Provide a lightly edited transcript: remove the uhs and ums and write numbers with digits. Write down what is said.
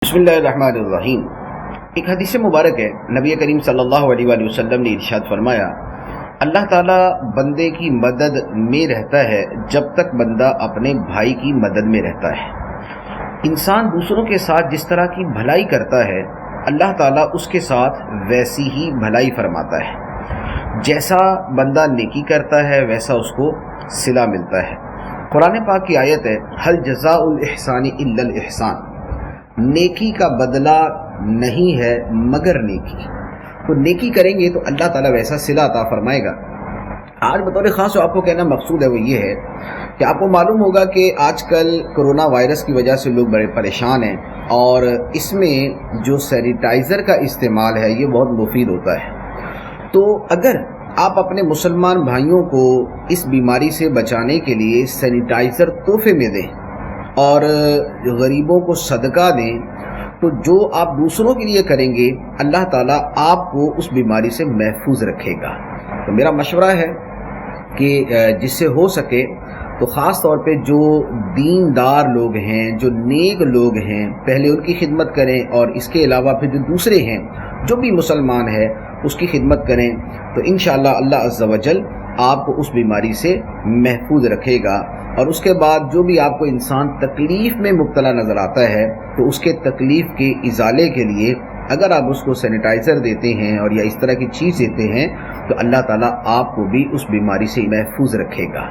बिस्मिल्लाहिर्रहमानिर्रहीम। एक हदीस मुबारक है, नबी करीम सल्लल्लाहु अलैहि वसल्लम ने इरशाद फरमाया, अल्लाह ताला बंदे की मदद में रहता है जब तक बंदा अपने भाई की मदद में रहता है। इंसान दूसरों के साथ जिस तरह की भलाई करता है, अल्लाह ताला उसके साथ वैसी ही भलाई फरमाता है। जैसा बंदा नेकी करता है वैसा उसको सिला मिलता है। कुरान पाक की आयत है, हल जज़ाउल इहसानी इल्लल इहसान, नेकी का बदला नहीं है मगर नेकी। तो नेकी करेंगे तो अल्लाह ताला वैसा सिला अता फरमाएगा। आज बतौर ख़ास जो आपको कहना मकसूद है वो ये है कि आपको मालूम होगा कि आजकल कोरोना वायरस की वजह से लोग बड़े परेशान हैं और इसमें जो सैनिटाइज़र का इस्तेमाल है ये बहुत मुफीद होता है। तो अगर आप अपने मुसलमान भाइयों को इस बीमारी से बचाने के लिए सैनिटाइज़र तोहफे में दें और गरीबों को सदका दें, तो जो आप दूसरों के लिए करेंगे अल्लाह ताला आपको उस बीमारी से महफूज रखेगा। तो मेरा मशवरा है कि जिससे हो सके तो ख़ास तौर पे जो दीनदार लोग हैं, जो नेक लोग हैं, पहले उनकी खिदमत करें और इसके अलावा फिर जो दूसरे हैं, जो भी मुसलमान है उसकी खिदमत करें। तो इंशाअल्लाह अल्लाह अज़्ज़ा वजल आपको उस बीमारी से महफूज रखेगा। और उसके बाद जो भी आपको इंसान तकलीफ़ में मुब्तला नज़र आता है तो उसके तकलीफ़ के इज़ाले के लिए अगर आप उसको सैनिटाइज़र देते हैं और या इस तरह की चीज़ देते हैं तो अल्लाह ताला आपको भी उस बीमारी से महफूज रखेगा।